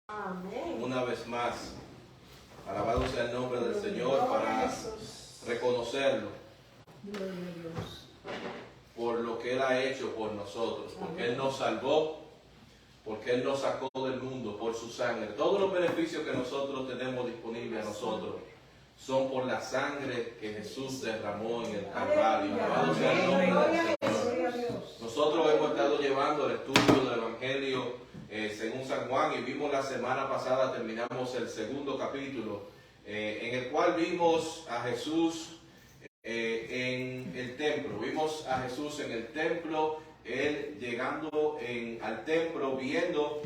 Amén. Una vez más, alabado sea el nombre del Señor para reconocerlo por lo que Él ha hecho por nosotros, porque Él nos salvó, porque Él nos sacó del mundo por su sangre. Todos los beneficios que nosotros tenemos disponibles a nosotros son por la sangre que Jesús derramó en el Calvario. Alabado sea el nombre del Señor. Nosotros hemos estado llevando el estudio del Evangelio según San Juan, y vimos la semana pasada, terminamos el segundo capítulo, en el cual vimos a Jesús en el templo. Vimos a Jesús en el templo, Él llegando al templo, viendo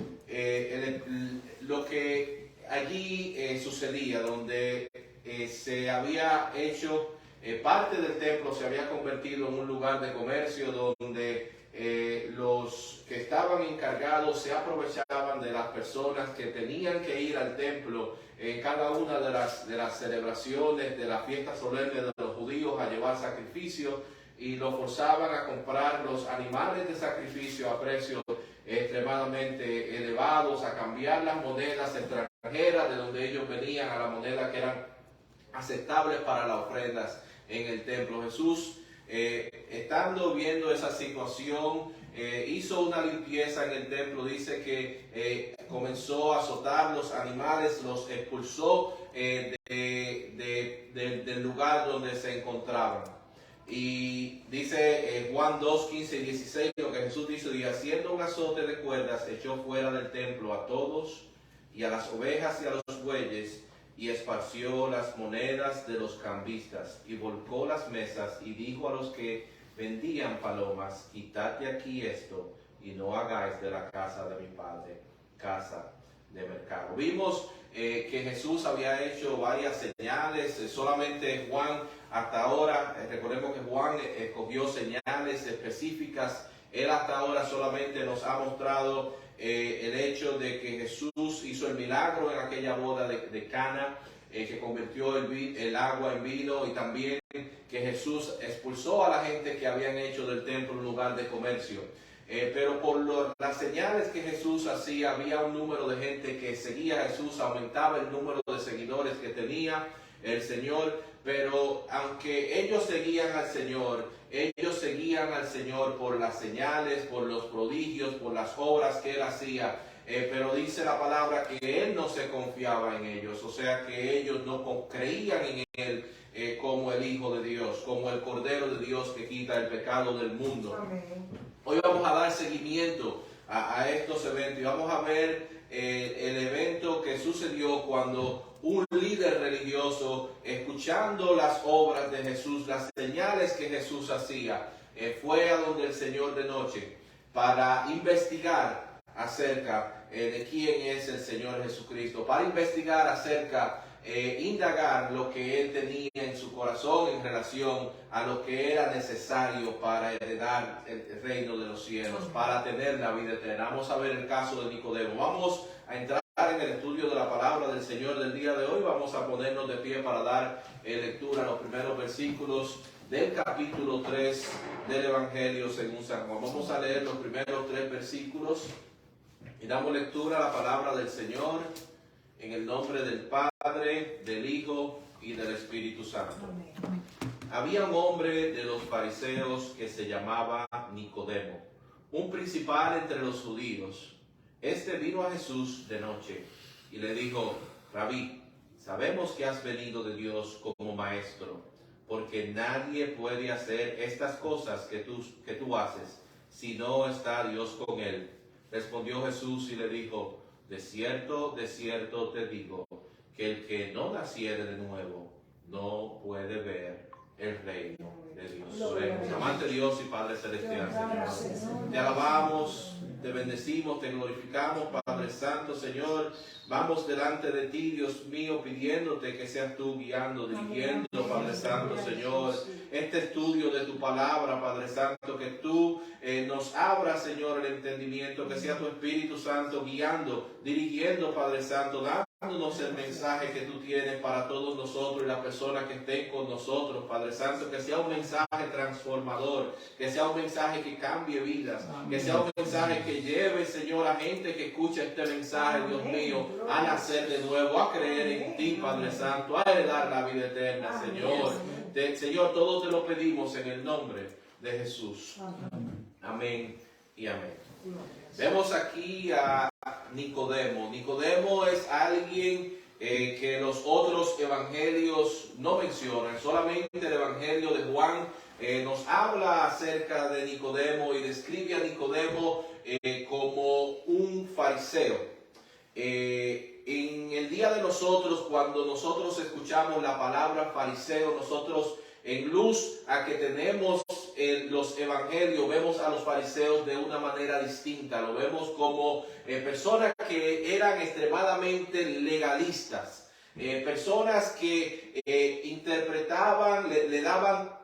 lo que allí sucedía, donde se había hecho parte del templo, se había convertido en un lugar de comercio donde los que estaban encargados se aprovechaban de las personas que tenían que ir al templo en cada una de las celebraciones, de las fiestas solemnes de los judíos, a llevar sacrificios, y los forzaban a comprar los animales de sacrificio a precios extremadamente elevados, a cambiar las monedas extranjeras de donde ellos venían a la moneda que eran aceptables para las ofrendas en el templo. Jesús, estando viendo esa situación, hizo una limpieza en el templo. Dice que comenzó a azotar los animales, los expulsó del lugar donde se encontraban. Y dice Juan 2, 15 y 16, lo que Jesús dice: y haciendo un azote de cuerdas, echó fuera del templo a todos, y a las ovejas y a los bueyes, y esparció las monedas de los cambistas, y volcó las mesas, y dijo a los que vendían palomas: quitad de aquí esto, y no hagáis de la casa de mi Padre casa de mercado. Vimos que Jesús había hecho varias señales. Solamente Juan, hasta ahora, recordemos que Juan escogió señales específicas. Él hasta ahora solamente nos ha mostrado el hecho de que Jesús hizo el milagro en aquella boda de Cana, que convirtió el agua en vino, y también que Jesús expulsó a la gente que habían hecho del templo un lugar de comercio. Pero por las señales que Jesús hacía, había un número de gente que seguía a Jesús, aumentaba el número de seguidores que tenía el Señor. Pero aunque ellos seguían al Señor por las señales, por los prodigios, por las obras que Él hacía. Pero dice la palabra que Él no se confiaba en ellos, o sea que ellos no creían en Él como el Hijo de Dios, como el Cordero de Dios que quita el pecado del mundo. Amén. Hoy vamos a dar seguimiento a estos eventos, y vamos a ver el evento que sucedió cuando un líder religioso, escuchando las obras de Jesús, las señales que Jesús hacía, fue a donde el Señor de noche para investigar acerca de quién es el Señor Jesucristo, para investigar acerca, indagar lo que Él tenía en su corazón en relación a lo que era necesario para heredar el reino de los cielos, para tener la vida eterna. Vamos a ver el caso de Nicodemo. Vamos a entrar en el estudio de la palabra del Señor del día de hoy. Vamos a ponernos de pie para dar lectura a los primeros versículos del capítulo 3 del Evangelio según San Juan. Vamos a leer los primeros 3 versículos y damos lectura a la palabra del Señor en el nombre del Padre, del Hijo y del Espíritu Santo. Amén. Había un hombre de los fariseos que se llamaba Nicodemo, un principal entre los judíos. Este vino a Jesús de noche y le dijo: Rabí, sabemos que has venido de Dios como maestro, porque nadie puede hacer estas cosas que tú haces si no está Dios con él. Respondió Jesús y le dijo: de cierto te digo, que el que no naciere de nuevo no puede ver el reino de Dios. Oremos. Amante Dios y Padre Celestial, Señor, te alabamos, te bendecimos, te glorificamos, Padre Santo, Señor. Vamos delante de ti, Dios mío, pidiéndote que seas tú guiando, dirigiendo, Padre Santo, Señor, este estudio de tu palabra, Padre Santo, que tú nos abras, Señor, el entendimiento, que sea tu Espíritu Santo guiando, dirigiendo, Padre Santo, dándonos el mensaje que tú tienes para todos nosotros y las personas que estén con nosotros, Padre Santo, que sea un mensaje transformador, que sea un mensaje que cambie vidas, que sea un mensaje que lleve, Señor, a gente que escucha este mensaje, Dios mío, a nacer de nuevo, a creer en ti, Padre Santo, a heredar la vida eterna, Señor. Señor, todo te lo pedimos en el nombre de Jesús. Amén y amén. Vemos aquí a Nicodemo. Nicodemo es alguien que los otros evangelios no mencionan. Solamente el evangelio de Juan nos habla acerca de Nicodemo y describe a Nicodemo como un fariseo. En el día de nosotros, cuando nosotros escuchamos la palabra fariseo, nosotros en luz a que tenemos los evangelios, vemos a los fariseos de una manera distinta. Lo vemos como personas que eran extremadamente legalistas, personas que interpretaban, le daban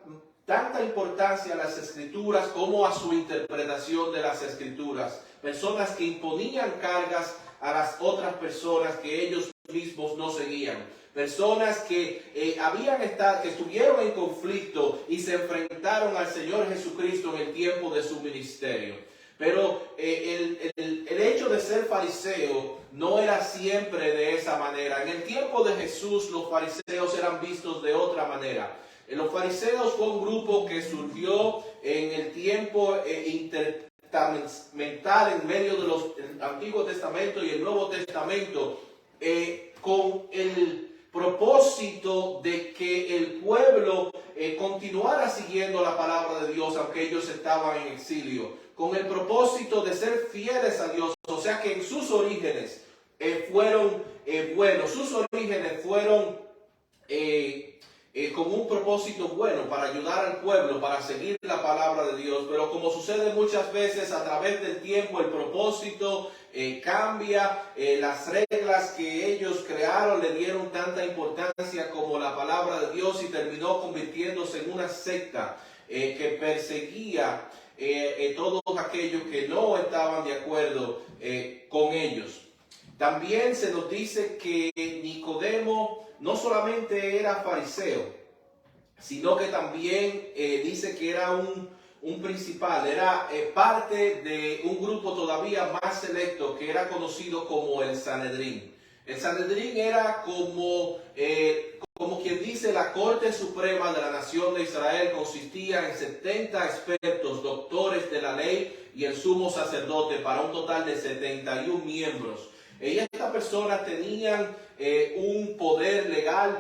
tanta importancia a las escrituras como a su interpretación de las escrituras. Personas que imponían cargas a las otras personas que ellos mismos no seguían. Personas que que estuvieron en conflicto y se enfrentaron al Señor Jesucristo en el tiempo de su ministerio. Pero el hecho de ser fariseo no era siempre de esa manera. En el tiempo de Jesús los fariseos eran vistos de otra manera. Los fariseos fue un grupo que surgió en el tiempo intertestamental en medio del Antiguo Testamento y el Nuevo Testamento, con el propósito de que el pueblo continuara siguiendo la palabra de Dios aunque ellos estaban en exilio, con el propósito de ser fieles a Dios. O sea que en sus orígenes fueron buenos, sus orígenes fueron con un propósito bueno para ayudar al pueblo, para seguir la palabra de Dios. Pero como sucede muchas veces, a través del tiempo el propósito cambia, las reglas que ellos crearon le dieron tanta importancia como la palabra de Dios y terminó convirtiéndose en una secta que perseguía todos aquellos que no estaban de acuerdo con ellos. También se nos dice que Nicodemo no solamente era fariseo, sino que también dice que era un principal, era parte de un grupo todavía más selecto que era conocido como el Sanedrín. El Sanedrín era como quien dice la Corte Suprema de la Nación de Israel. Consistía en 70 expertos, doctores de la ley y el sumo sacerdote, para un total de 71 miembros. Y estas personas tenían un poder legal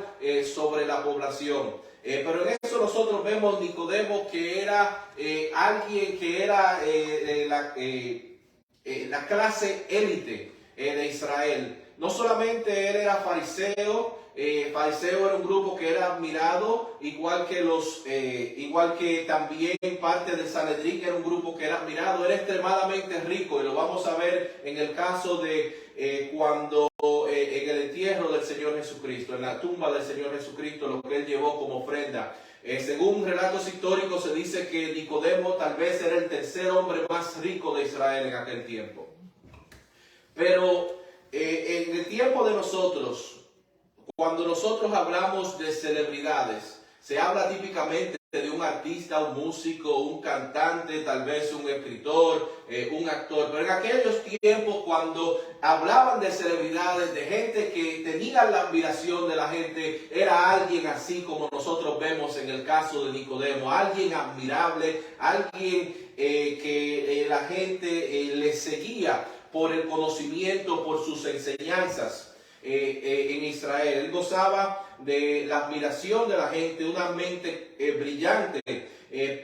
sobre la población. Pero en eso nosotros vemos Nicodemo, que era alguien que era la clase élite de Israel. No solamente él era fariseo, fariseo era un grupo que era admirado, igual que también parte del Sanedrín era un grupo que era admirado. Era extremadamente rico, y lo vamos a ver en el caso de cuando en el entierro del Señor Jesucristo, en la tumba del Señor Jesucristo, lo que él llevó como ofrenda. Según relatos históricos se dice que Nicodemo tal vez era el tercer hombre más rico de Israel en aquel tiempo. Pero en el tiempo de nosotros, cuando nosotros hablamos de celebridades, se habla típicamente de un artista, un músico, un cantante, tal vez un escritor, un actor. Pero en aquellos tiempos, cuando hablaban de celebridades, de gente que tenía la admiración de la gente, era alguien así como nosotros vemos en el caso de Nicodemo, alguien admirable, alguien que la gente le seguía por el conocimiento, por sus enseñanzas en Israel. Él gozaba de la admiración de la gente, una mente brillante.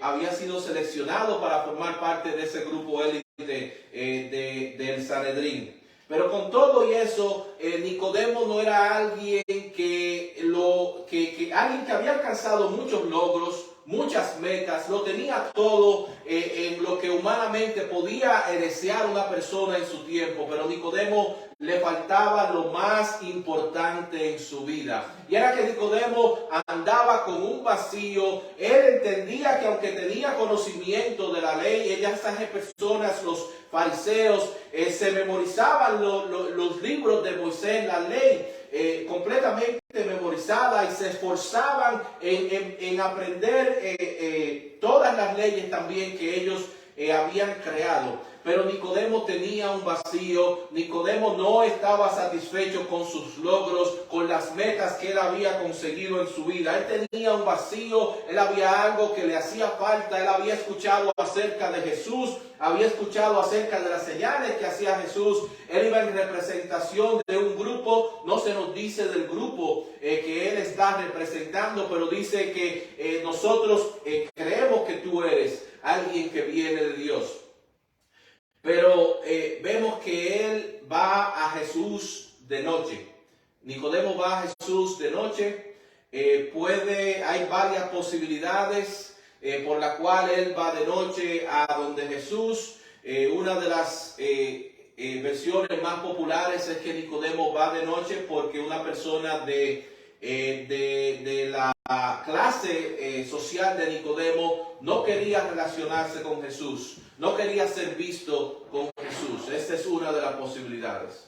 Había sido seleccionado para formar parte de ese grupo élite del Sanedrín. Pero con todo y eso, Nicodemo no era alguien alguien que había alcanzado muchos logros, muchas metas, lo tenía todo en lo que humanamente podía desear una persona en su tiempo. Pero Nicodemo le faltaba lo más importante en su vida. Y era que Nicodemo andaba con un vacío. Él entendía que aunque tenía conocimiento de la ley, estas personas, los fariseos, se memorizaban los libros de Moisés, la ley, completamente memorizada, y se esforzaban en aprender todas las leyes también que ellos habían creado. Pero Nicodemo tenía un vacío. Nicodemo no estaba satisfecho con sus logros, con las metas que él había conseguido en su vida. Él tenía un vacío, él había algo que le hacía falta. Él había escuchado acerca de Jesús, había escuchado acerca de las señales que hacía Jesús. Él iba en representación de un grupo. No se nos dice del grupo que él está representando, pero dice que nosotros creemos que tú eres alguien que viene de Dios. Pero vemos que él va a Jesús de noche. Nicodemo va a Jesús de noche. Hay varias posibilidades por la cual él va de noche a donde Jesús. Una de las versiones más populares es que Nicodemo va de noche porque una persona de la clase social de Nicodemo no quería relacionarse con Jesús, no quería ser visto con Jesús. Esta es una de las posibilidades.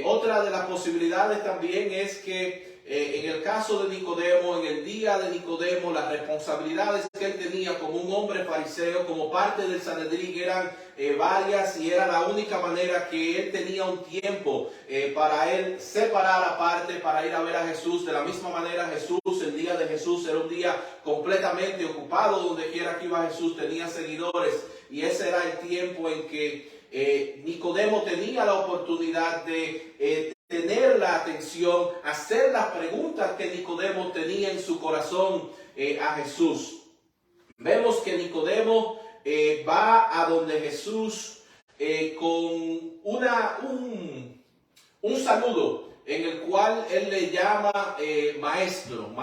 Otra de las posibilidades también es que en el caso de Nicodemo, en el día de Nicodemo, las responsabilidades que él tenía como un hombre fariseo, como parte del Sanedrín, eran varias, y era la única manera que él tenía un tiempo para él separar aparte para ir a ver a Jesús. De la misma manera, Jesús, el día de Jesús era un día completamente ocupado. Donde quiera que iba Jesús tenía seguidores, y ese era el tiempo en que Nicodemo tenía la oportunidad de tener la atención, hacer las preguntas que Nicodemo tenía en su corazón a Jesús. Vemos que Nicodemo va a donde Jesús con un saludo en el cual él le llama maestro,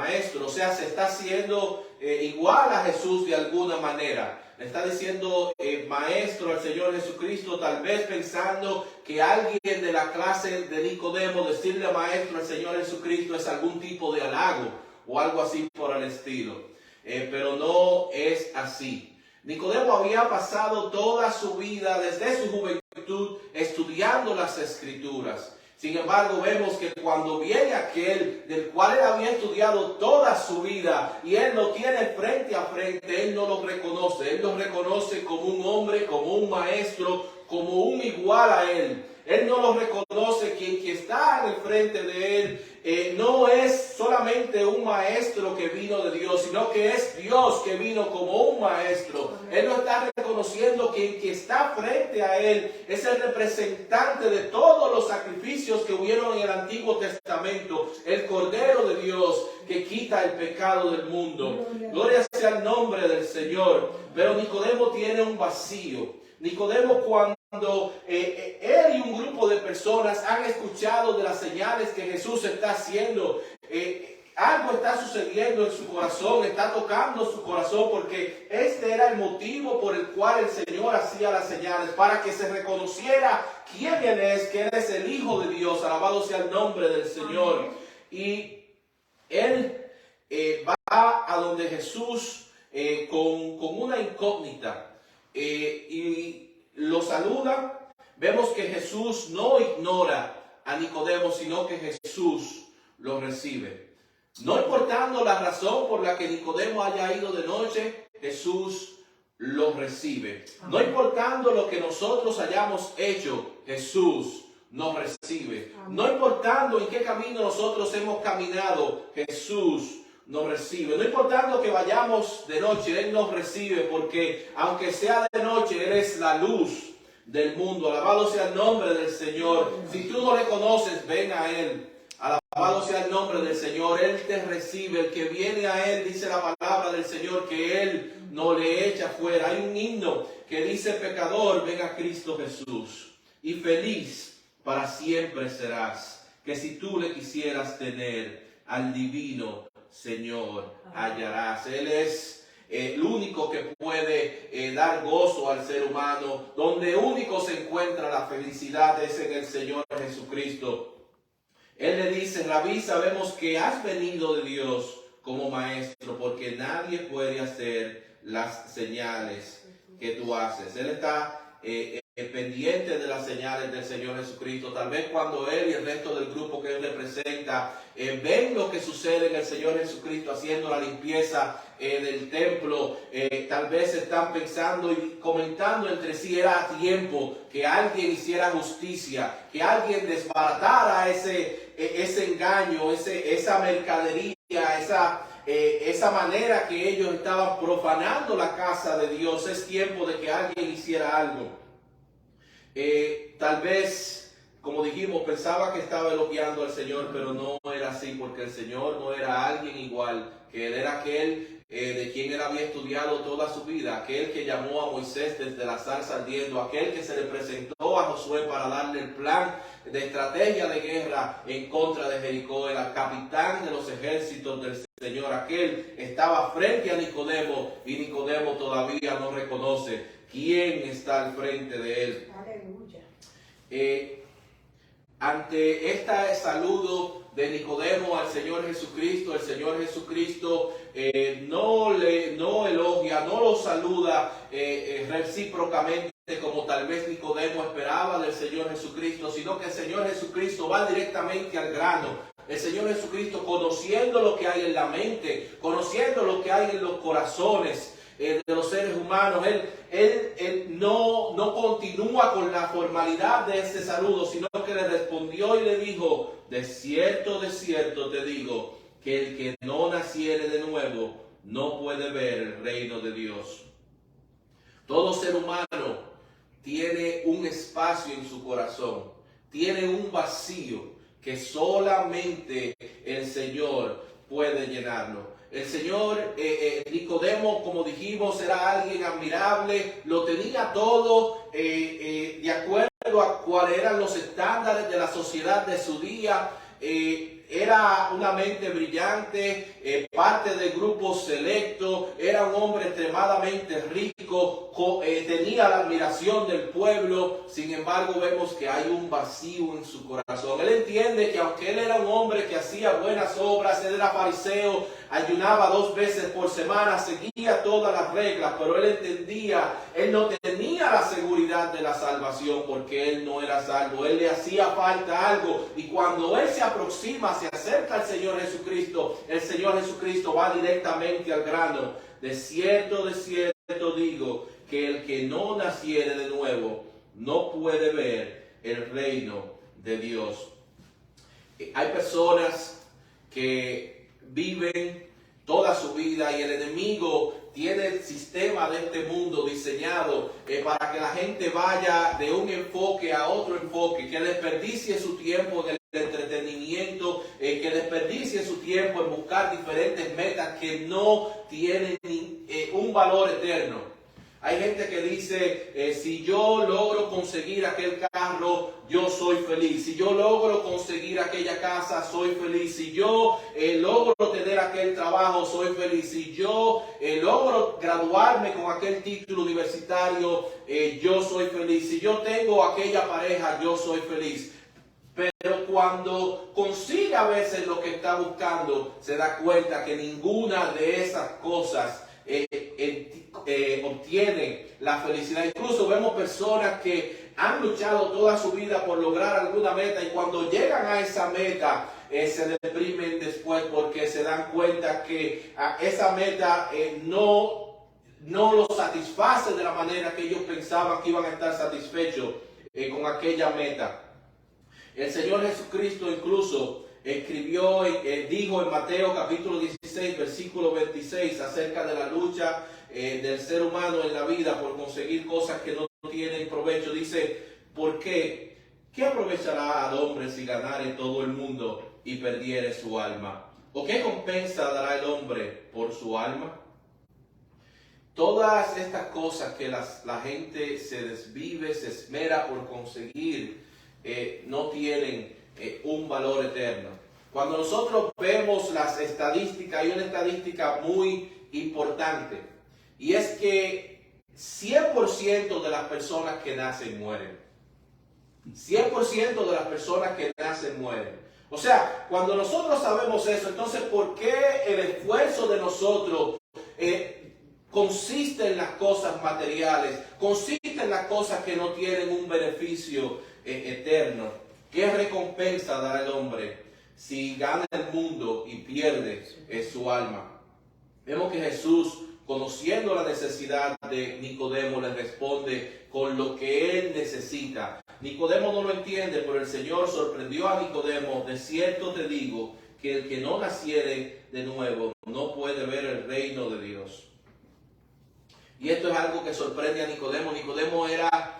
o sea, se está haciendo igual a Jesús de alguna manera. Le está diciendo maestro al Señor Jesucristo, tal vez pensando que alguien de la clase de Nicodemo decirle maestro al Señor Jesucristo es algún tipo de halago o algo así por el estilo. Pero no es así. Nicodemo había pasado toda su vida, desde su juventud, estudiando las Escrituras. Sin embargo, vemos que cuando viene aquel del cual él había estudiado toda su vida y él lo tiene frente a frente, él no lo reconoce. Él lo reconoce como un hombre, como un maestro, como un igual a él. Él no lo reconoce. Quien está en el frente de él no es solamente un maestro que vino de Dios, sino que es Dios que vino como un maestro. Él no está reconociendo que quien está frente a él es el representante de todos los sacrificios que hubieron en el Antiguo Testamento, el Cordero de Dios que quita el pecado del mundo. Gloria sea el nombre del Señor. Pero Nicodemo tiene un vacío. Nicodemo, cuando él y un grupo de personas han escuchado de las señales que Jesús está haciendo, algo está sucediendo en su corazón, está tocando su corazón, porque este era el motivo por el cual el Señor hacía las señales, para que se reconociera quién Él es, que Él es el Hijo de Dios. Alabado sea el nombre del Señor. Y él va a donde Jesús con una incógnita. Y lo saluda. Vemos que Jesús no ignora a Nicodemo, sino que Jesús lo recibe. No importando la razón por la que Nicodemo haya ido de noche, Jesús lo recibe. No importando lo que nosotros hayamos hecho, Jesús nos recibe. No importando en qué camino nosotros hemos caminado, Jesús nos recibe. No importando que vayamos de noche, Él nos recibe, porque aunque sea de noche, Él es la luz del mundo. Alabado sea el nombre del Señor. Si tú no le conoces, ven a Él. Alabado sea el nombre del Señor. Él te recibe. El que viene a Él, dice la palabra del Señor, que Él no le echa fuera. Hay un himno que dice: pecador, ven a Cristo Jesús, y feliz para siempre serás, que si tú le quisieras tener, al divino Señor hallarás. Él es el único que puede dar gozo al ser humano, donde único se encuentra la felicidad es en el Señor Jesucristo. Él le dice: Rabí, sabemos que has venido de Dios como maestro, porque nadie puede hacer las señales que tú haces. Él está pendiente de las señales del Señor Jesucristo. Tal vez cuando él y el resto del grupo que él representa ven lo que sucede en el Señor Jesucristo haciendo la limpieza del templo, tal vez están pensando y comentando entre sí: era tiempo que alguien hiciera justicia, que alguien desbaratara ese engaño, esa mercadería, esa manera que ellos estaban profanando la casa de Dios. Es tiempo de que alguien hiciera algo. Tal vez, como dijimos, pensaba que estaba elogiando al Señor, pero no era así, porque el Señor no era alguien igual, que Él era aquel de quien Él había estudiado toda su vida, aquel que llamó a Moisés desde la zarza ardiendo, aquel que se le presentó a Josué para darle el plan de estrategia de guerra en contra de Jericó, el capitán de los ejércitos del Señor. Aquel estaba frente a Nicodemo y Nicodemo todavía no reconoce quién está al frente de él. Aleluya. Ante este saludo de Nicodemo al Señor Jesucristo, el Señor Jesucristo no elogia, no lo saluda recíprocamente como tal vez Nicodemo esperaba del Señor Jesucristo, sino que el Señor Jesucristo va directamente al grano. El Señor Jesucristo, conociendo lo que hay en la mente, conociendo lo que hay en los corazones de los seres humanos, él no continúa con la formalidad de este saludo, sino que le respondió y le dijo: de cierto te digo, que el que no naciere de nuevo no puede ver el reino de Dios. Todo ser humano tiene un espacio en su corazón, tiene un vacío que solamente el Señor puede llenarlo. El Señor Nicodemo, como dijimos, era alguien admirable, lo tenía todo de acuerdo a cuáles eran los estándares de la sociedad de su día. Era una mente brillante, parte del grupo selecto, era un hombre extremadamente rico, tenía la admiración del pueblo. Sin embargo, vemos que hay un vacío en su corazón. Él entiende que aunque él era un hombre que hacía buenas obras, él era fariseo, ayunaba 2 veces por semana, seguía todas las reglas, pero él entendía, él no tenía la seguridad de la salvación porque él no era salvo. Él le hacía falta algo, y cuando él se aproxima, se acerca al Señor Jesucristo, el Señor Jesucristo va directamente al grano. De cierto digo, que el que no naciere de nuevo no puede ver el reino de Dios. Hay personas que viven toda su vida y el enemigo tiene el sistema de este mundo diseñado para que la gente vaya de un enfoque a otro enfoque, que desperdicie su tiempo en el entretenimiento, que desperdicie su tiempo en buscar diferentes metas que no tienen un valor eterno. Hay gente que dice, si yo logro conseguir aquel carro, yo soy feliz. Si yo logro conseguir aquella casa, soy feliz. Si yo logro tener aquel trabajo, soy feliz. Si yo logro graduarme con aquel título universitario, yo soy feliz. Si yo tengo aquella pareja, yo soy feliz. Pero cuando consigue a veces lo que está buscando, se da cuenta que ninguna de esas cosas obtiene la felicidad. Incluso vemos personas que han luchado toda su vida por lograr alguna meta, y cuando llegan a esa meta se deprimen después porque se dan cuenta que esa meta no los satisface de la manera que ellos pensaban que iban a estar satisfechos con aquella meta. El Señor Jesucristo incluso escribió, dijo en Mateo capítulo 16, versículo 26, acerca de la lucha del ser humano en la vida por conseguir cosas que no tienen provecho. Dice: ¿por qué? ¿Qué aprovechará al hombre si ganare todo el mundo y perdiere su alma? ¿O qué compensa dará el hombre por su alma? Todas estas cosas que la gente se desvive, se esmera por conseguir, no tienen un valor eterno. Cuando nosotros vemos las estadísticas, hay una estadística muy importante. y es que 100% de las personas que nacen mueren. 100% de las personas que nacen mueren. O sea, cuando nosotros sabemos eso, entonces ¿por qué el esfuerzo de nosotros consiste en las cosas materiales, consiste en las cosas que no tienen un beneficio eterno? ¿Qué recompensa dará el hombre si gana el mundo y pierde su alma? Vemos que Jesús, conociendo la necesidad de Nicodemo, le responde con lo que él necesita. Nicodemo no lo entiende, pero el Señor sorprendió a Nicodemo: de cierto te digo que el que no naciere de nuevo no puede ver el reino de Dios. Y esto es algo que sorprende a Nicodemo. Nicodemo era,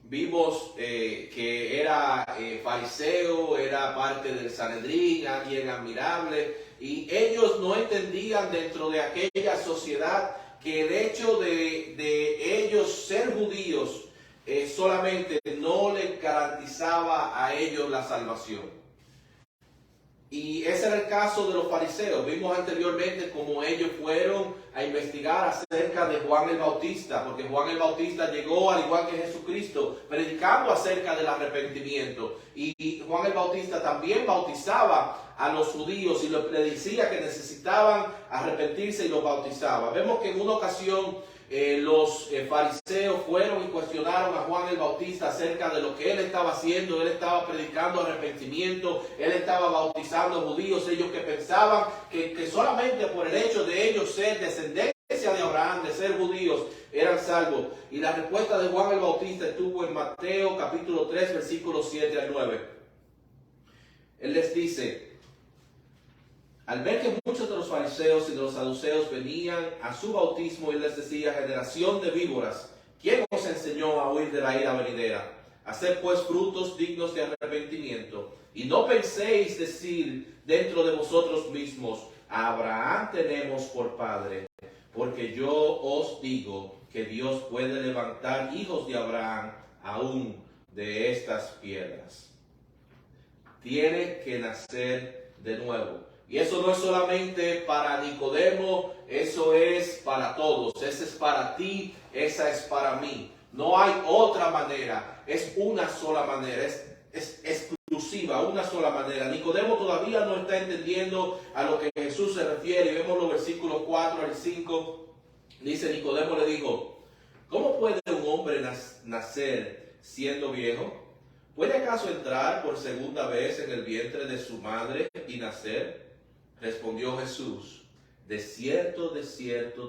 vimos que era fariseo, era parte del Sanedrín, alguien admirable, y ellos no entendían dentro de aquella sociedad que el hecho de ellos ser judíos solamente no les garantizaba a ellos la salvación. Y ese era el caso de los fariseos. Vimos anteriormente cómo ellos fueron a investigar acerca de Juan el Bautista, porque Juan el Bautista llegó, al igual que Jesucristo, predicando acerca del arrepentimiento. Y Juan el Bautista también bautizaba a los judíos y le decía que necesitaban arrepentirse y los bautizaba. Vemos que en una ocasión los fariseos fueron y cuestionaron a Juan el Bautista acerca de lo que él estaba haciendo. Él estaba predicando arrepentimiento, él estaba bautizando judíos, ellos que pensaban que solamente por el hecho de ellos ser descendencia de Abraham, de ser judíos, eran salvos. Y la respuesta de Juan el Bautista estuvo en Mateo capítulo 3, versículos 7 al 9. Él les dice: al ver que muchos de los fariseos y de los saduceos venían a su bautismo, él les decía: generación de víboras, ¿quién os enseñó a huir de la ira venidera? Haced pues frutos dignos de arrepentimiento, y no penséis decir dentro de vosotros mismos: a Abraham tenemos por padre, porque yo os digo que Dios puede levantar hijos de Abraham aún de estas piedras. Tiene que nacer de nuevo. Y eso no es solamente para Nicodemo, eso es para todos. Ese es para ti, esa es para mí. No hay otra manera, es una sola manera, es exclusiva, una sola manera. Nicodemo todavía no está entendiendo a lo que Jesús se refiere. Y vemos los versículos 4 al 5. Dice: Nicodemo le dijo: ¿cómo puede un hombre nacer siendo viejo? ¿Puede acaso entrar por segunda vez en el vientre de su madre y nacer? Respondió Jesús: de cierto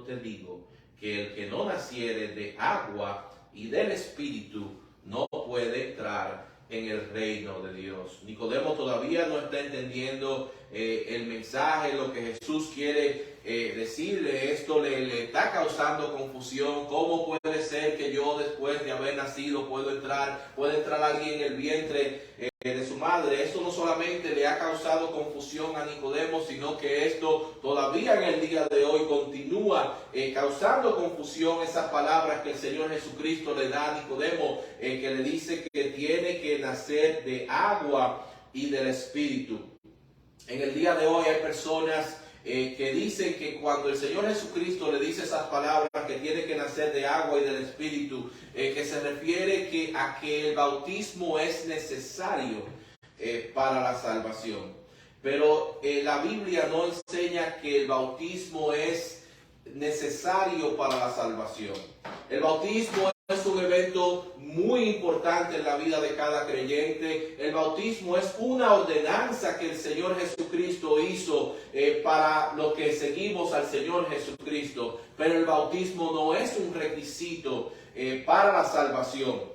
te digo, que el que no naciere de agua y del Espíritu no puede entrar en el reino de Dios. Nicodemo todavía no está entendiendo el mensaje, lo que Jesús quiere decirle. Esto le está causando confusión. ¿Cómo puede ser que yo, después de haber nacido, puede entrar alguien en el vientre de su madre? Esto no solamente le ha causado confusión a Nicodemo, sino que esto todavía en el día de hoy continúa causando confusión. Esas palabras que el Señor Jesucristo le da a Nicodemo, que le dice que tiene que nacer de agua y del Espíritu. En el día de hoy hay personas que dicen que cuando el Señor Jesucristo le dice esas palabras, que tiene que nacer de agua y del Espíritu, que se refiere a que el bautismo es necesario para la salvación. Pero la Biblia no enseña que el bautismo es necesario para la salvación. El bautismo es un evento muy importante en la vida de cada creyente. El bautismo es una ordenanza que el Señor Jesucristo hizo para los que seguimos al Señor Jesucristo. Pero el bautismo no es un requisito para la salvación.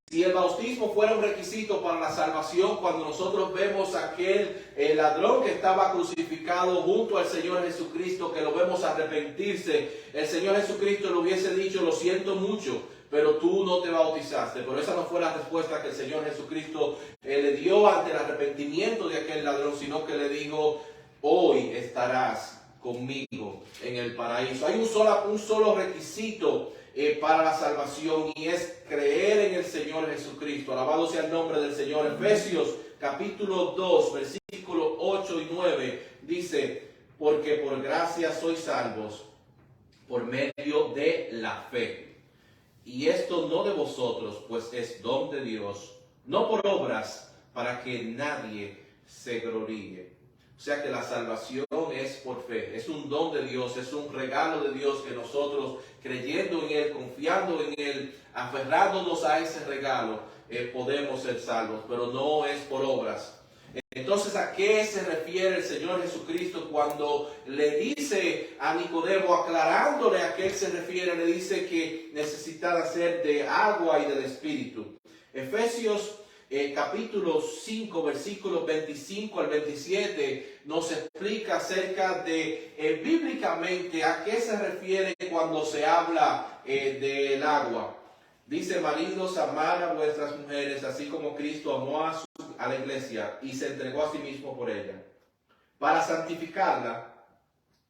Si el bautismo fuera un requisito para la salvación, cuando nosotros vemos a aquel ladrón que estaba crucificado junto al Señor Jesucristo, que lo vemos arrepentirse, el Señor Jesucristo le hubiese dicho: lo siento mucho, pero tú no te bautizaste. Pero esa no fue la respuesta que el Señor Jesucristo le dio ante el arrepentimiento de aquel ladrón, sino que le dijo: hoy estarás conmigo en el paraíso. Hay un solo requisito para la salvación, y es creer en el Señor Jesucristo. Alabado sea el nombre del Señor. Efesios capítulo 2, versículos 8 y 9 dice: porque por gracia sois salvos por medio de la fe. Y esto no de vosotros, pues es don de Dios, no por obras, para que nadie se gloríe. O sea que la salvación es por fe, es un don de Dios, es un regalo de Dios que nosotros, creyendo en Él, confiando en Él, aferrándonos a ese regalo, podemos ser salvos, pero no es por obras. Entonces, ¿a qué se refiere el Señor Jesucristo cuando le dice a Nicodemo, aclarándole a qué se refiere? Le dice que necesita nacer de agua y del Espíritu. Efesios capítulo 5, versículos 25 al 27, nos explica acerca de, bíblicamente, a qué se refiere cuando se habla del agua. Dice: maridos, amad a vuestras mujeres, así como Cristo amó a la iglesia y se entregó a sí mismo por ella, para santificarla,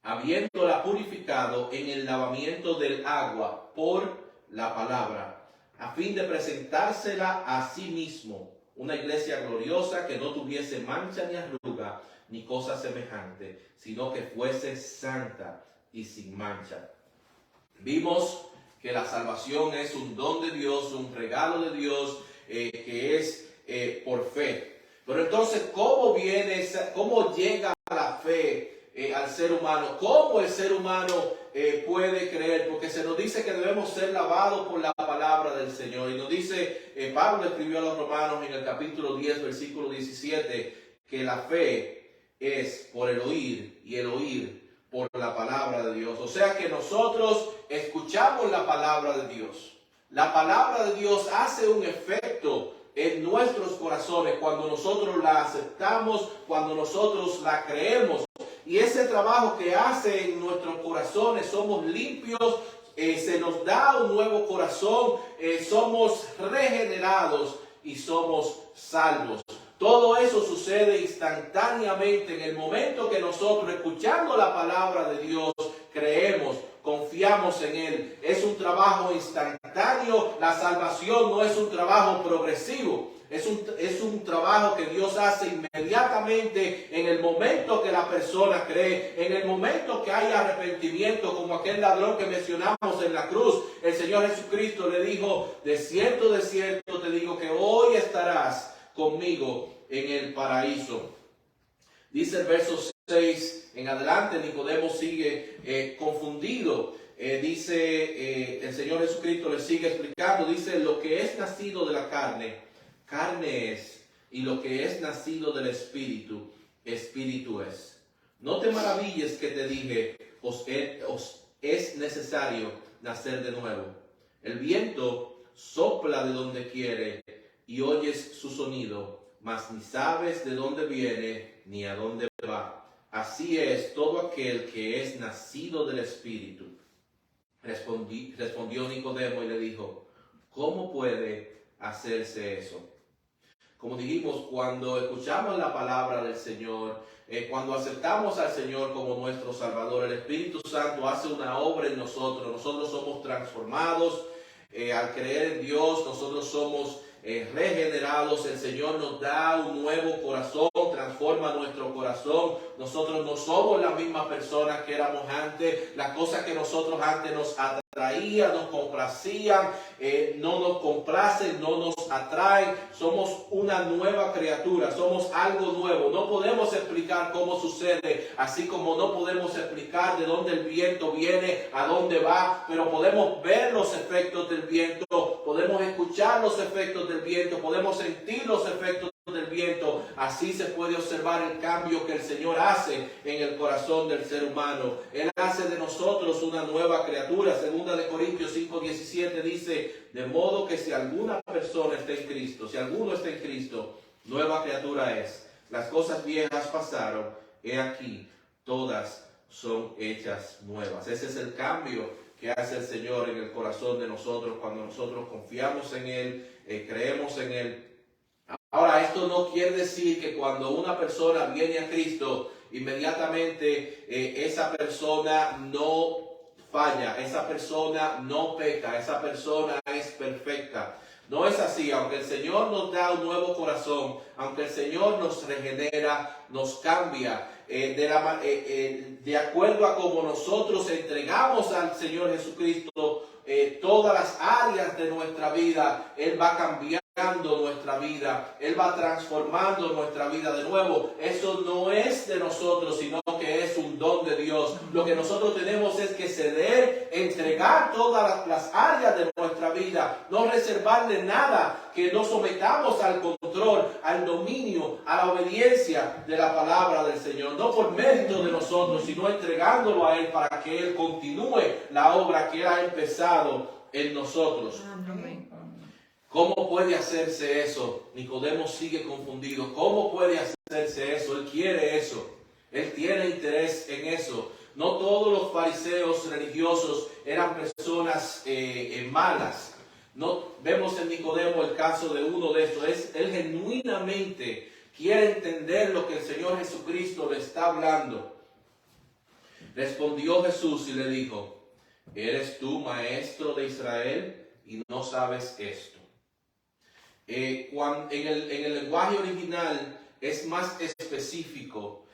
habiéndola purificado en el lavamiento del agua por la palabra, a fin de presentársela a sí mismo, una iglesia gloriosa que no tuviese mancha ni arruga, ni cosa semejante, sino que fuese santa y sin mancha. Vimos que la salvación es un don de Dios, un regalo de Dios, que es por fe. Pero entonces, ¿cómo llega la fe al ser humano? ¿Cómo el ser humano puede creer? Porque se nos dice que debemos ser lavados por la palabra del Señor. Y nos dice, Pablo escribió a los Romanos en el capítulo 10, versículo 17, que la fe es por el oír y el oír por la palabra de Dios. O sea que nosotros escuchamos la palabra de Dios. La palabra de Dios hace un efecto en nuestros corazones cuando nosotros la aceptamos, cuando nosotros la creemos. Y ese trabajo que hace en nuestros corazones, somos limpios, se nos da un nuevo corazón, somos regenerados y somos salvos. Todo eso sucede instantáneamente en el momento que nosotros, escuchando la palabra de Dios, creemos, confiamos en Él. Es un trabajo instantáneo. La salvación no es un trabajo progresivo. Es un trabajo que Dios hace inmediatamente en el momento que la persona cree, en el momento que hay arrepentimiento, como aquel ladrón que mencionamos en la cruz. El Señor Jesucristo le dijo: de cierto te digo que hoy estarás conmigo en el paraíso. Dice el verso 6 en adelante, Nicodemo sigue confundido. Dice el Señor Jesucristo, le sigue explicando, dice: lo que es nacido de la carne, carne es, y lo que es nacido del Espíritu, Espíritu es. No te maravilles que te dije, os es necesario nacer de nuevo. El viento sopla de donde quiere y oyes su sonido, mas ni sabes de dónde viene ni a dónde va. Así es todo aquel que es nacido del Espíritu. Respondió Nicodemo y le dijo: ¿cómo puede hacerse eso? Como dijimos, cuando escuchamos la palabra del Señor, cuando aceptamos al Señor como nuestro Salvador, el Espíritu Santo hace una obra en nosotros. Nosotros somos transformados. Al creer en Dios, nosotros somos regenerados. El Señor nos da un nuevo corazón, transforma nuestro corazón. Nosotros no somos la misma persona que éramos antes. Las cosas que nosotros antes nos atraían, nos complacían, no nos complacen, no nos atraen. Somos una nueva criatura, somos algo nuevo. No podemos explicar cómo sucede, así como no podemos explicar de dónde el viento viene, a dónde va, pero podemos ver los efectos del viento, podemos escuchar los efectos del viento, podemos sentir los efectos del viento. Así se puede observar el cambio que el Señor hace en el corazón del ser humano. Él hace de nosotros una nueva criatura. Segunda de Corintios 5:17 dice: de modo que si alguna persona está en Cristo, si alguno está en Cristo, nueva criatura es. Las cosas viejas pasaron, he aquí, todas son hechas nuevas. Ese es el cambio que hace el Señor en el corazón de nosotros cuando nosotros confiamos en Él, creemos en Él. Ahora, esto no quiere decir que cuando una persona viene a Cristo, inmediatamente esa persona no falla, esa persona no peca, esa persona es perfecta. No es así. Aunque el Señor nos da un nuevo corazón, aunque el Señor nos regenera, nos cambia, de acuerdo a como nosotros entregamos al Señor Jesucristo todas las áreas de nuestra vida, Él va cambiando nuestra vida, Él va transformando nuestra vida de nuevo. Eso no es de nosotros, sino que es un don de Dios. Lo que nosotros tenemos es que ceder, entregar todas las áreas de nuestra vida, no reservarle nada, que nos sometamos al control, al dominio, a la obediencia de la palabra del Señor, no por mérito de nosotros, sino entregándolo a Él para que Él continúe la obra que Él ha empezado en nosotros. Amén. ¿Cómo puede hacerse eso? Nicodemo sigue confundido. ¿Cómo puede hacerse eso? Él quiere eso. Él tiene interés en eso. No todos los fariseos religiosos eran personas malas. No vemos en Nicodemo el caso de uno de estos. Él genuinamente quiere entender lo que el Señor Jesucristo le está hablando. Respondió Jesús y le dijo: ¿eres tú maestro de Israel y no sabes esto? En el lenguaje original es más específico.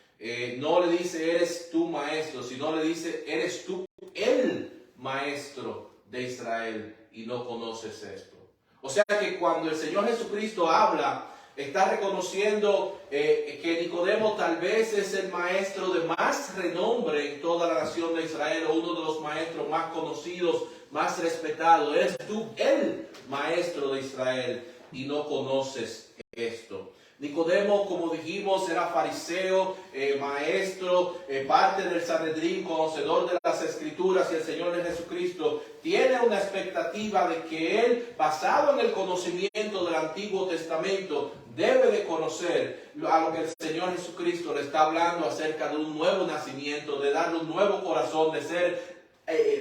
No le dice eres tú maestro, sino le dice eres tú el maestro de Israel y no conoces esto. O sea que cuando el Señor Jesucristo habla, está reconociendo que Nicodemo tal vez es el maestro de más renombre en toda la nación de Israel, o uno de los maestros más conocidos, más respetados. Eres tú el maestro de Israel y no conoces esto. Nicodemo, como dijimos, era fariseo, maestro, parte del Sanedrín, conocedor de las Escrituras, y el Señor de Jesucristo tiene una expectativa de que él, basado en el conocimiento del Antiguo Testamento, debe de conocer a lo que el Señor Jesucristo le está hablando acerca de un nuevo nacimiento, de darle un nuevo corazón, de ser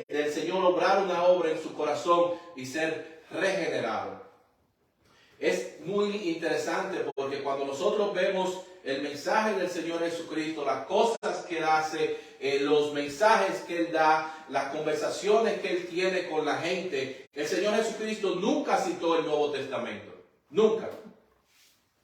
del Señor obrar una obra en su corazón y ser regenerado. Es muy interesante porque cuando nosotros vemos el mensaje del Señor Jesucristo, las cosas que Él hace, los mensajes que Él da, las conversaciones que Él tiene con la gente, el Señor Jesucristo nunca citó el Nuevo Testamento. Nunca.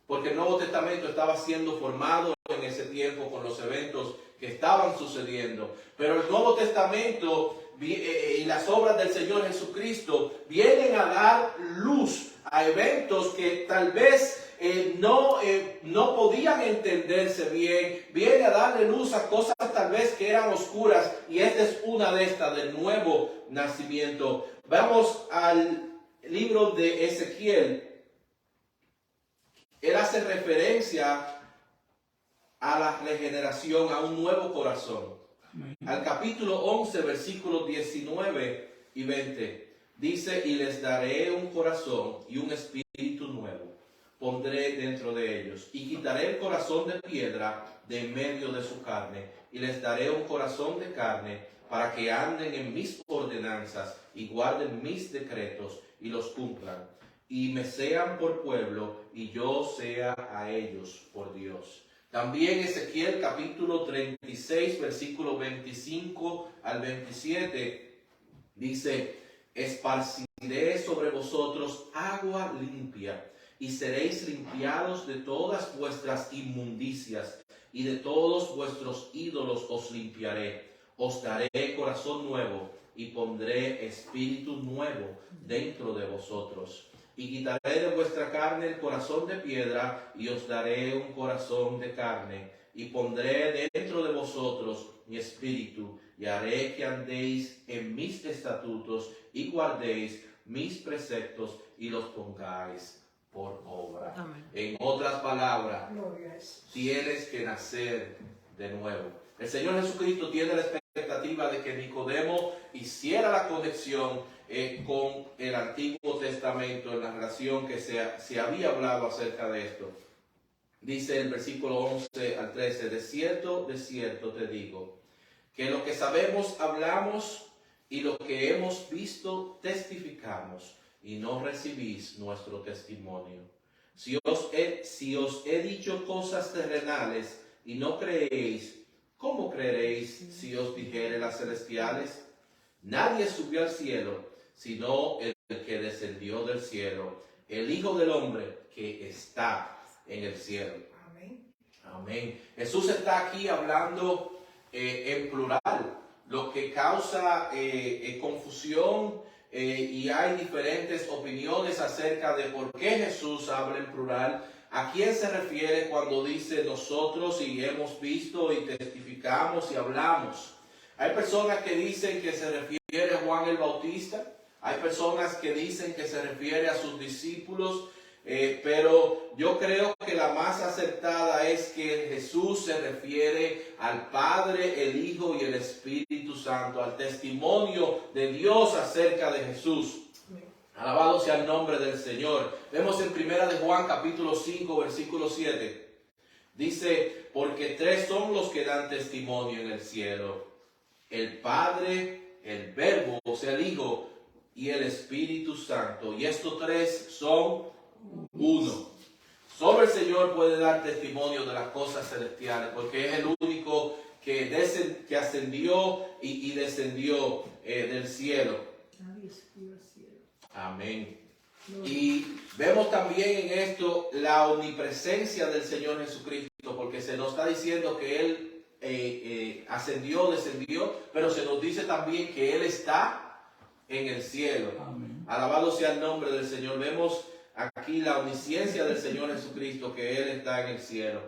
Porque el Nuevo Testamento estaba siendo formado en ese tiempo con los eventos que estaban sucediendo. Pero el Nuevo Testamento y las obras del Señor Jesucristo vienen a dar luz a eventos que tal vez no podían entenderse bien. Viene a darle luz a cosas tal vez que eran oscuras, y esta es una de estas, del nuevo nacimiento. Vamos al libro de Ezequiel. Él hace referencia a la regeneración, a un nuevo corazón. Al capítulo 11, versículos 19 y 20. Dice: y les daré un corazón y un espíritu nuevo pondré dentro de ellos, y quitaré el corazón de piedra de en medio de su carne, y les daré un corazón de carne, para que anden en mis ordenanzas y guarden mis decretos y los cumplan, y me sean por pueblo y yo sea a ellos por Dios. También Ezequiel capítulo 36, versículo 25 al 27, dice: esparciré sobre vosotros agua limpia, y seréis limpiados de todas vuestras inmundicias, y de todos vuestros ídolos os limpiaré. Os daré corazón nuevo, y pondré espíritu nuevo dentro de vosotros. Y quitaré de vuestra carne el corazón de piedra, y os daré un corazón de carne, y pondré dentro de vosotros mi espíritu, y haré que andéis en mis estatutos, y guardéis mis preceptos, y los pongáis por obra. Amén. En otras palabras, tienes que nacer de nuevo. El Señor Jesucristo tiene la expectativa de que Nicodemo hiciera la conexión con el Antiguo Testamento en la relación que se había hablado acerca de esto. Dice el versículo 11 al 13: de cierto te digo, que lo que sabemos hablamos, y lo que hemos visto testificamos, y no recibís nuestro testimonio. Si os he dicho cosas terrenales y no creéis, ¿cómo creeréis si os dijere las celestiales? Nadie subió al cielo, sino el que descendió del cielo, el Hijo del Hombre que está en el cielo. Amén. Amén. Jesús está aquí hablando en plural, lo que causa confusión y hay diferentes opiniones acerca de por qué Jesús habla en plural. ¿A quién se refiere cuando dice nosotros y hemos visto y testificamos y hablamos? Hay personas que dicen que se refiere a Juan el Bautista, hay personas que dicen que se refiere a sus discípulos, pero yo creo que la más acertada es que Jesús se refiere al Padre, el Hijo y el Espíritu Santo, al testimonio de Dios acerca de Jesús. Alabado sea el nombre del Señor. Vemos en 1 de Juan capítulo 5 versículo 7. Dice, porque tres son los que dan testimonio en el cielo: el Padre, el Verbo, o sea el Hijo, y el Espíritu Santo. Y estos tres son uno. Solo el Señor puede dar testimonio de las cosas celestiales, porque es el único que ascendió y descendió del cielo. Nadie subió al cielo. Amén. Y vemos también en esto la omnipresencia del Señor Jesucristo, porque se nos está diciendo que Él ascendió, descendió, pero se nos dice también que Él está en el cielo. Amén. Alabado sea el nombre del Señor. Vemos aquí la omnisciencia del Señor Jesucristo, que Él está en el cielo,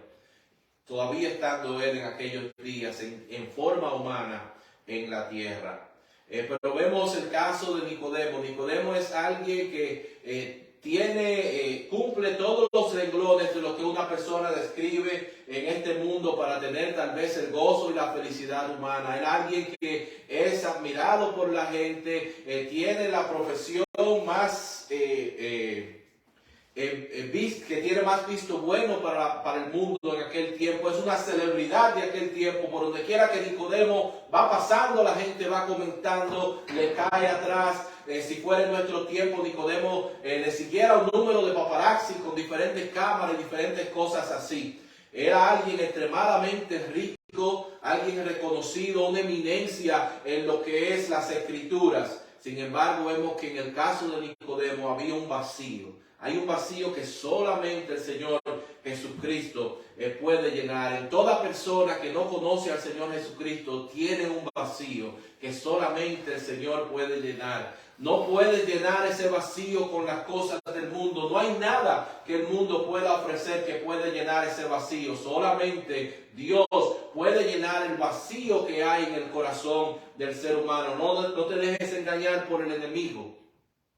todavía estando Él en aquellos días en forma humana en la tierra. Pero vemos el caso de Nicodemo. Nicodemo es alguien que cumple todos los renglones de lo que una persona describe en este mundo para tener tal vez el gozo y la felicidad humana. Es alguien que es admirado por la gente, tiene la profesión más que tiene más visto bueno para el mundo en aquel tiempo. Es una celebridad de aquel tiempo. Por donde quiera que Nicodemo va pasando, la gente va comentando, le cae atrás. Si fuera en nuestro tiempo, Nicodemo le siguiera un número de paparazzi con diferentes cámaras y diferentes cosas así. Era alguien extremadamente rico, alguien reconocido, una eminencia en lo que es las escrituras. Sin embargo, vemos que en el caso de Nicodemo había un vacío. Hay un vacío que solamente el Señor Jesucristo puede llenar. En toda persona que no conoce al Señor Jesucristo tiene un vacío que solamente el Señor puede llenar. No puedes llenar ese vacío con las cosas del mundo. No hay nada que el mundo pueda ofrecer que puede llenar ese vacío. Solamente Dios puede llenar el vacío que hay en el corazón del ser humano. No te dejes engañar por el enemigo.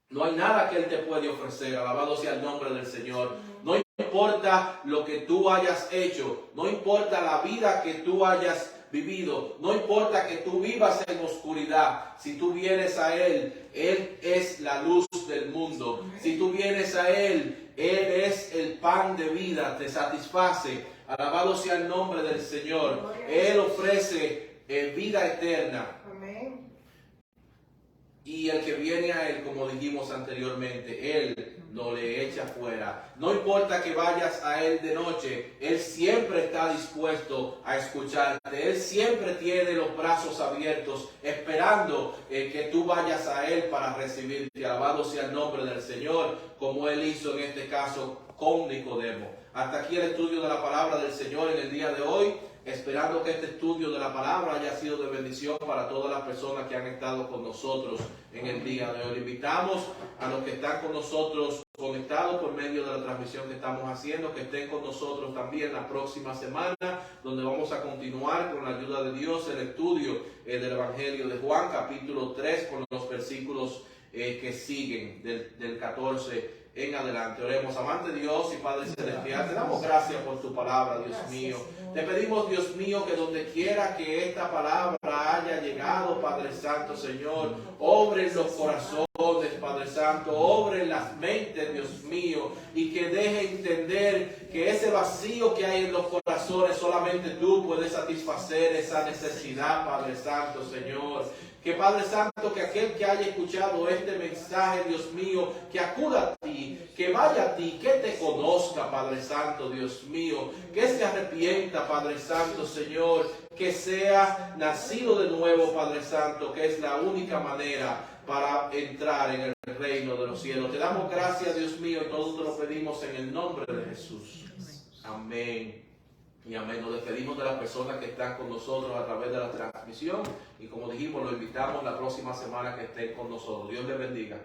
No hay nada que Él te puede ofrecer. Alabado sea el nombre del Señor. No importa lo que tú hayas hecho. No importa la vida que tú hayas vivido. No importa que tú vivas en oscuridad. Si tú vienes a Él, Él es la luz del mundo. Si tú vienes a Él, Él es el pan de vida. Te satisface. Alabado sea el nombre del Señor. Él ofrece vida eterna. Amén. Y el que viene a Él, como dijimos anteriormente, Él no le echa fuera. No importa que vayas a Él de noche, Él siempre está dispuesto a escucharte. Él siempre tiene los brazos abiertos, esperando que tú vayas a Él para recibirte. Alabado sea el nombre del Señor, como Él hizo en este caso con Nicodemo. Hasta aquí el estudio de la palabra del Señor en el día de hoy. Esperando que este estudio de la palabra haya sido de bendición para todas las personas que han estado con nosotros en el día de hoy. Invitamos a los que están con nosotros conectados por medio de la transmisión que estamos haciendo, que estén con nosotros también la próxima semana, donde vamos a continuar con la ayuda de Dios el estudio del Evangelio de Juan, capítulo 3, con los versículos que siguen del 14 en adelante. Oremos. Amante Dios y Padre Celestial, te damos gracias por tu palabra, Dios mío. Te pedimos, Dios mío, que donde quiera que esta palabra haya llegado, Padre Santo, Señor, obre en los corazones, Padre Santo, obre en las mentes, Dios mío, y que deje entender que ese vacío que hay en los corazones, solamente tú puedes satisfacer esa necesidad, Padre Santo, Señor. Que Padre Santo, que aquel que haya escuchado este mensaje, Dios mío, que acuda a ti, que vaya a ti, que te conozca, Padre Santo, Dios mío, que se arrepienta, Padre Santo, Señor, que sea nacido de nuevo, Padre Santo, que es la única manera para entrar en el reino de los cielos. Te damos gracias, Dios mío, y todo te lo pedimos en el nombre de Jesús. Amén. Y amén. Nos despedimos de las personas que están con nosotros a través de la transmisión. Y como dijimos, los invitamos la próxima semana que estén con nosotros. Dios les bendiga.